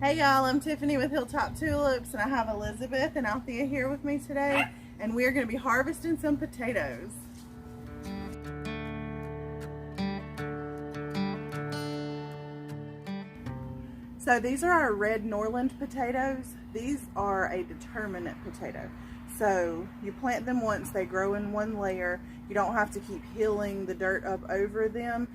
Hey y'all, I'm Tiffany with Hilltop Tulips, and I have Elizabeth and Althea here with me today, and we're going to be harvesting some potatoes. So these are our red Norland potatoes. These are a determinate potato. So you plant them once, they grow in one layer. You don't have to keep hilling the dirt up over them.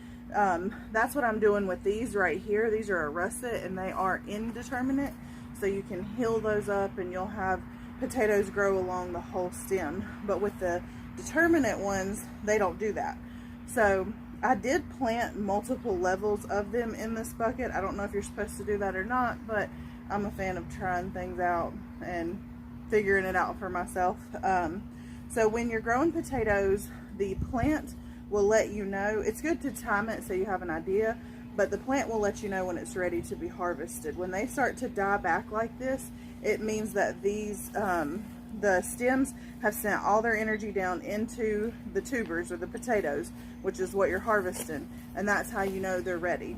That's what I'm doing with these right here. These are a russet and they are indeterminate. So you can hill those up and you'll have potatoes grow along the whole stem. But with the determinate ones, they don't do that. So I did plant multiple levels of them in this bucket. I don't know if you're supposed to do that or not, but I'm a fan of trying things out and figuring it out for myself. So when you're growing potatoes, the plant will let you know. It's good to time it so you have an idea, but the plant will let you know when it's ready to be harvested. When they start to die back like this, it means that these the stems have sent all their energy down into the tubers or the potatoes, which is what you're harvesting, and that's how you know they're ready.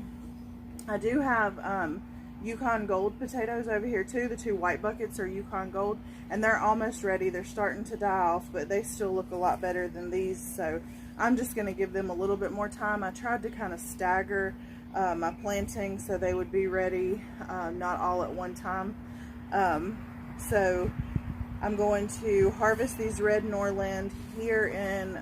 I do have Yukon Gold potatoes over here too. The two white buckets are Yukon Gold, and they're almost ready. They're starting to die off, but they still look a lot better than these, so I'm just going to give them a little bit more time. I tried to kind of stagger my planting so they would be ready, not all at one time. So I'm going to harvest these red Norland here in,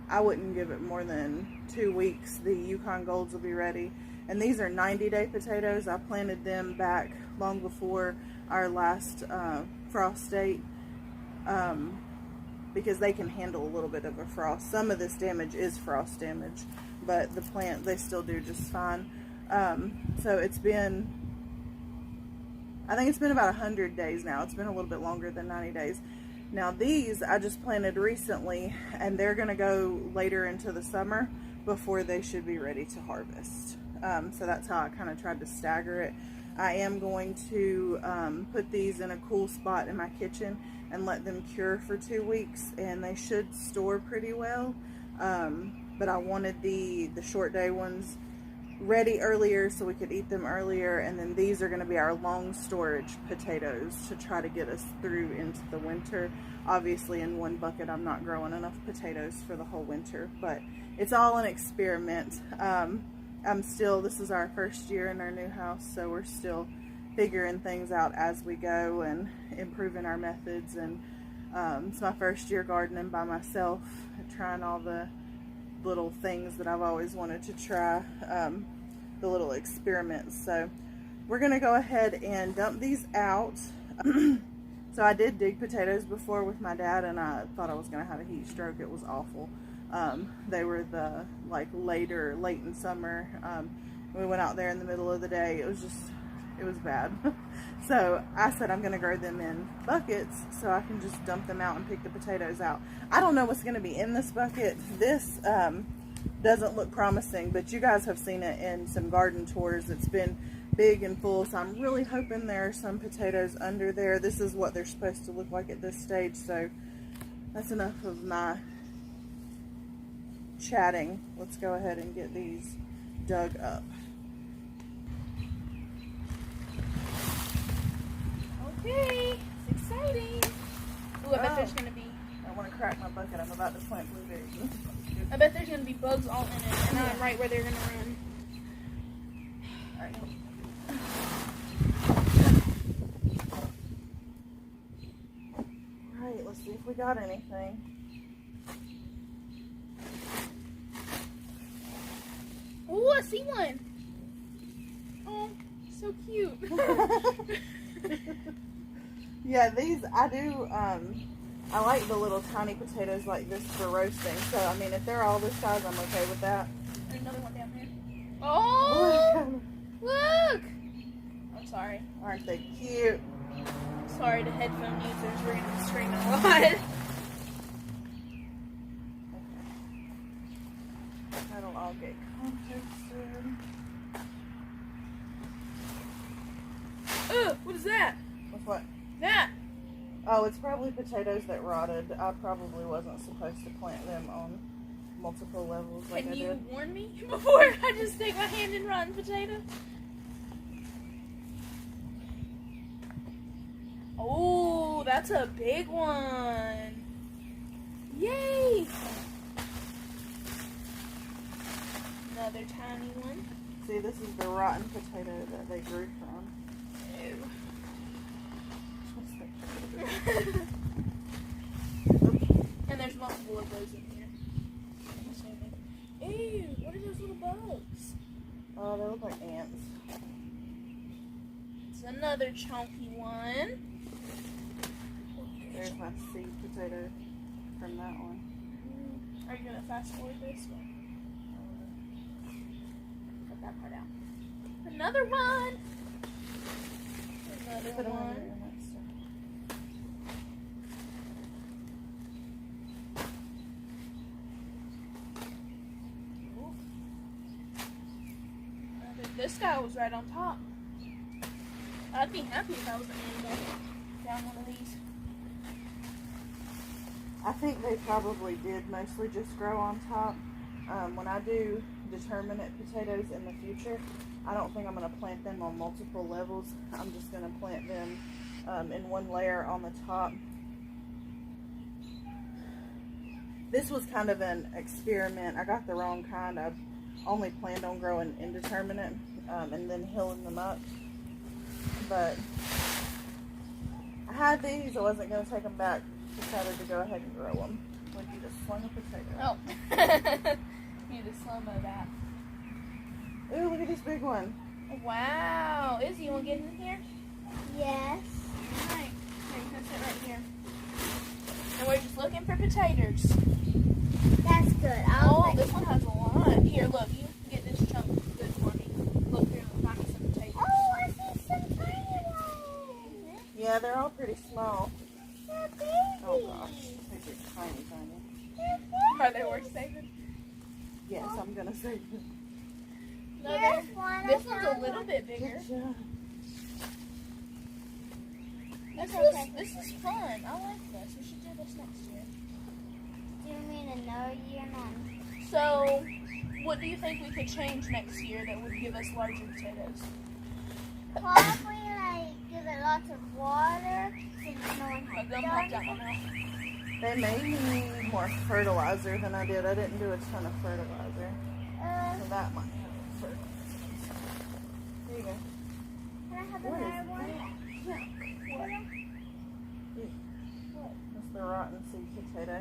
I wouldn't give it more than 2 weeks. The Yukon Golds will be ready. And these are 90-day potatoes. I planted them back long before our last frost date because they can handle a little bit of a frost. Some of this damage is frost damage, but the plant, they still do just fine. So it's been, I think it's been about 100 days now. It's been a little bit longer than 90 days. Now these I just planted recently, and they're going to go later into the summer before they should be ready to harvest. So that's how I kind of tried to stagger it. I am going to put these in a cool spot in my kitchen and let them cure for 2 weeks, and they should store pretty well. But I wanted the short day ones ready earlier so we could eat them earlier, and then these are going to be our long storage potatoes to try to get us through into the winter. Obviously in one bucket I'm not growing enough potatoes for the whole winter, but it's all an experiment. This is our first year in our new house, so we're still figuring things out as we go and improving our methods, and it's my first year gardening by myself, trying all the little things that I've always wanted to try, the little experiments. So we're gonna go ahead and dump these out. So I did dig potatoes before with my dad, and I thought I was gonna have a heat stroke. It was awful. They were the late in summer. We went out there in the middle of the day. It was bad. So I said I'm gonna grow them in buckets so I can just dump them out and pick the potatoes out. I don't know what's gonna be in this bucket. This doesn't look promising, but you guys have seen it in some garden tours. It's been big and full, so I'm really hoping there are some potatoes under there. This is what they're supposed to look like at this stage, so that's enough of my chatting. Let's go ahead and get these dug up. Okay, it's exciting. Ooh, I bet there's gonna be. I want to crack my bucket. I'm about to plant blueberries. I bet there's gonna be bugs all in it, and I'm right where they're gonna run. Alright. Alright, let's see if we got anything. Ooh, I see one. Oh, so cute. Yeah, these, I do, I like the little tiny potatoes like this for roasting. So, I mean, if they're all this size, I'm okay with that. There's another one down there. Oh, look. I'm sorry. Aren't they cute? Sorry to headphone users, we're going to be screaming a lot. That'll all get composted. Ugh, what is that? With what? That. Oh, it's probably potatoes that rotted. I probably wasn't supposed to plant them on multiple levels like I did. Can you warn me before I just take my hand and run potato? That's a big one. Yay! Another tiny one. See, this is the rotten potato that they grew from. Ew. And there's multiple of those in here. I'm assuming. Ew, what are those little bugs? Oh, they look like ants. It's another chunky one. There's my seed potato from that one. Are you going to fast forward this one? Cut that part out. Another one! Another Put 'em over one. here and that stuff. This guy was right on top. I'd be happy if I was an animal down one of these. I think they probably did mostly just grow on top. When I do determinate potatoes in the future, I don't think I'm going to plant them on multiple levels. I'm just going to plant them in one layer on the top. This was kind of an experiment. I got the wrong kind. I only planned on growing indeterminate and then hilling them up. But I had these. I wasn't going to take them back. Decided to go ahead and grow them. Like you just slung a potato. Oh. You just slow-mo that. Ooh, look at this big one. Wow. Izzy, you want to get in here? Yes. Alright. Here, you can sit right here. And we're just looking for potatoes. That's good. Oh, this one has a lot. Here, look. You can get this chunk good for me. Look here. Find me some potatoes. Oh, I see some tiny ones. Yeah, they're all pretty small. They're babies. Oh gosh, these are tiny, tiny. They're Are they worth saving? Yes, I'm gonna save them. Here's one. This one's a little bit bigger. Good job. This is fun. I like this. We should do this next year. Do you mean another year on? So, what do you think we could change next year that would give us larger potatoes? Probably like give it lots of water since no one Oh, has don't done pop that one out. They may need more fertilizer than I did. I didn't do a ton of fertilizer. So that might have fertilizer. Here you go. Can I have What is another one? that? That's the rotten seed potato.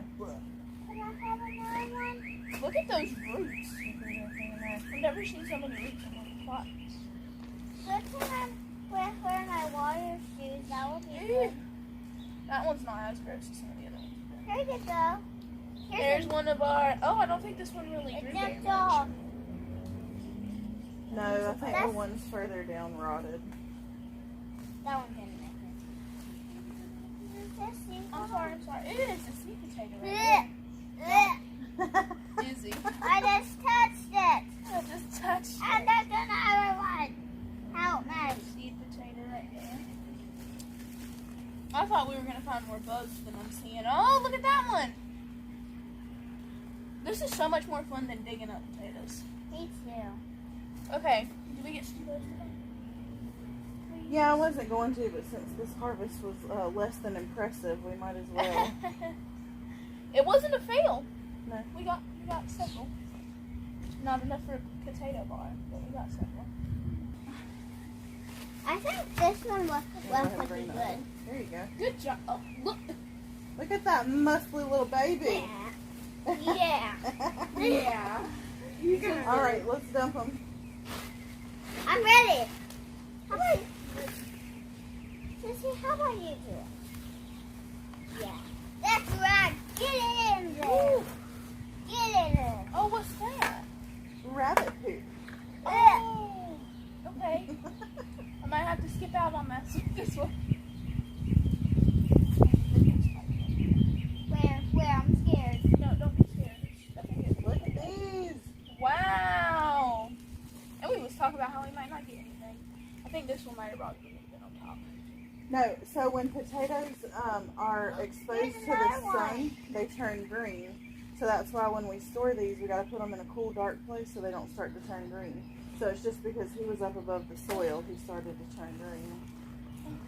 Can I have another one? Look at those roots. I've never seen so many roots in one spot. Let's wear my water shoes. That would be good. That one's not as gross as some of the other ones. Here you go. There's one of our. Oh, I don't think this one really grew very It's much. all. No, I think the ones further down rotted. That one didn't make it. I'm sorry. It is a sweet potato right Blech. there. Izzy. I just touched it. I just touched And it. that's another one. How nice. Seed potato right there. I thought we were going to find more bugs than I'm seeing. Oh, look at that one. This is so much more fun than digging up potatoes. Me too. Okay. Did we get potatoes today? Yeah, I wasn't going to, but since this harvest was less than impressive, we might as well. It wasn't a fail. No. We got several. Not enough for a potato bar, but we got several. I think this one was pretty Bring that good. up. There you go. Good job. Oh, look. Look at that muscly little baby. Yeah. Yeah. All right, let's dump them. I'm ready. How about you? Sissy, how about you do it? Yeah. That's right. Get it in there. Get it in. Oh, what's that? Rabbit poop. Oh. Okay. I might have to skip out on that this one. Where? I'm scared. No, don't be scared. Look at these. Wow. And we was talking about how we might not get anything. I think this one might have brought a little bit on top. No, so when potatoes are exposed to the sun, they turn green. So that's why when we store these, we got to put them in a cool, dark place so they don't start to turn green. So it's just because he was up above the soil, he started to turn green.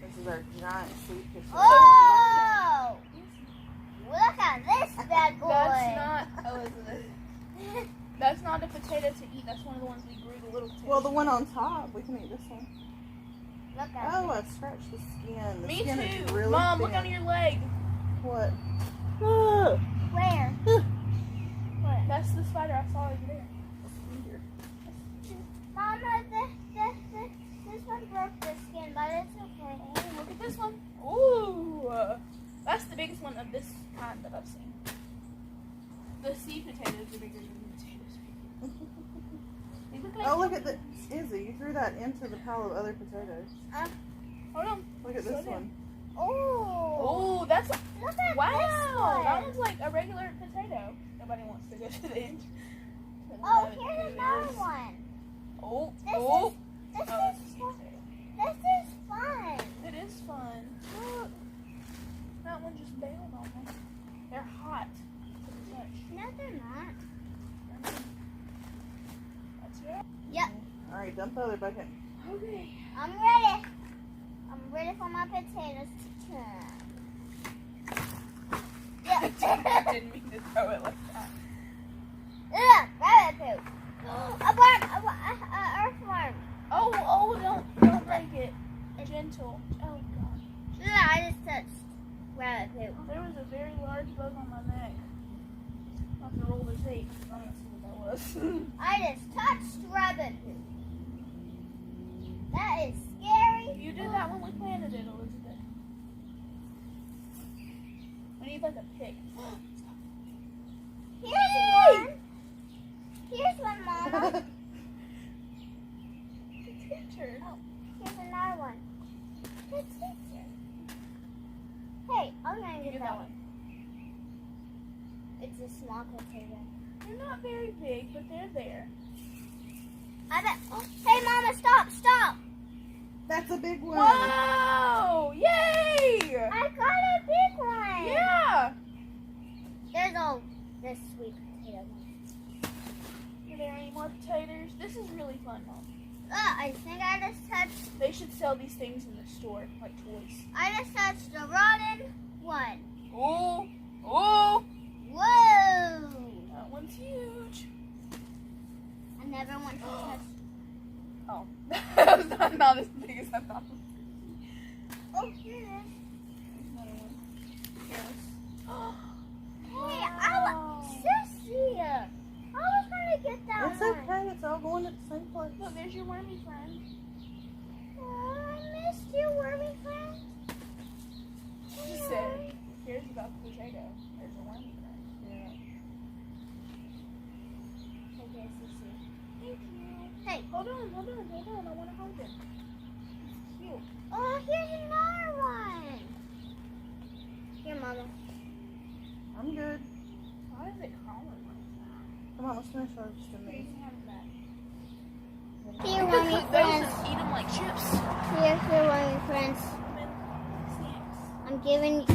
This is our giant seed potato. Oh! at this bad boy. That's not, Elizabeth. That's not a potato to eat. That's one of the ones we grew, the little potatoes. Well, the one on top, we can eat this one. Look at Oh, I scratched the skin. The Me skin too. is really Mom, thin. look under your leg. What? Where? What? That's the spider I saw over there. Mama, this one broke the skin, but it's okay. Oh, look at this one. Ooh. That's the biggest one of this kind that I've seen. The seed potatoes are bigger than the potatoes. They look like Oh, look at the Izzy. You threw that into the pile of other potatoes. Hold on. Look at this one. Oh. Oh, that's Look at wow. this one. That one's like a regular potato. Nobody wants to go to the end. Oh, here's another one. Oh, This oh. This Oh, is this is fun. potato. This is fun. It is fun. Look. That one just bailed on me. They're hot to the touch. No, they're not. That's right. Yep. All right, dump the other bucket. Okay. I'm ready. I'm ready for my potatoes to turn. I didn't mean to throw it like that. Ugh, rabbit poop. A worm, earthworm. Oh, don't break it. Gentle. Oh God. Ugh, I just touched rabbit poop. There was a very large bug on my neck. I'll have to roll the tape. I don't see what that was. I just touched rabbit poop. That is scary. You did that when we planted it, Elizabeth. We need like a pick. Here's one. Here's one, Mama. Teacher. Here's another one. The teacher. Hey, I'm gonna get that one. It's a small potato. They're not very big, but they're there. I bet. Oh, hey, Mama, stop! That's a big one. Whoa! Yay! I got a big one. Yeah! There's this sweet potato. Are there any more potatoes? This is really fun, Mom. I think I just touched. They should sell these things in the store, like toys. I just touched a rotten one. Oh! Whoa! That one's huge. I never want to touch. Oh. That was not as big as I thought. Oh, here it is. Another one. Hey, Sissy! I was trying to get that It's one. okay. It's all going to the same place. Look, there's your wormy friend. Oh, I missed you, wormy friend. She said, who cares about the potato? There's a wormy friend. Yeah. Okay, Sissy. Thank you. Hey. Hold on. I want to hold it. It's cute. Oh, here's another one. Here, Mama. I'm good. Why is it crawling like Come on, let's finish ours just a that? You minute. can have it back. Here, You could wormy cook those friends. and eat them like chips. Here, wormy friends. Snacks. I'm giving you.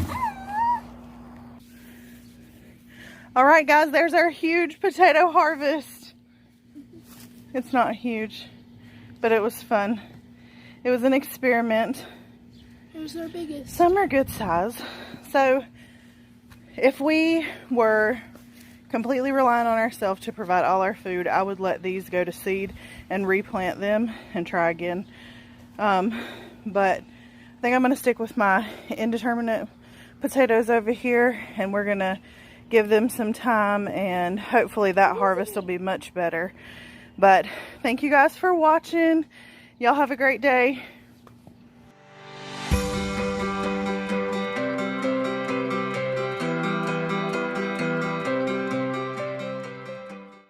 All right, guys, there's our huge potato harvest. It's not huge, but it was fun. It was an experiment. It was our biggest. Some are good size. So if we were completely relying on ourselves to provide all our food, I would let these go to seed and replant them and try again. But I think I'm going to stick with my indeterminate potatoes over here, and we're going to give them some time, and hopefully that harvest will be much better. But thank you guys for watching. Y'all have a great day.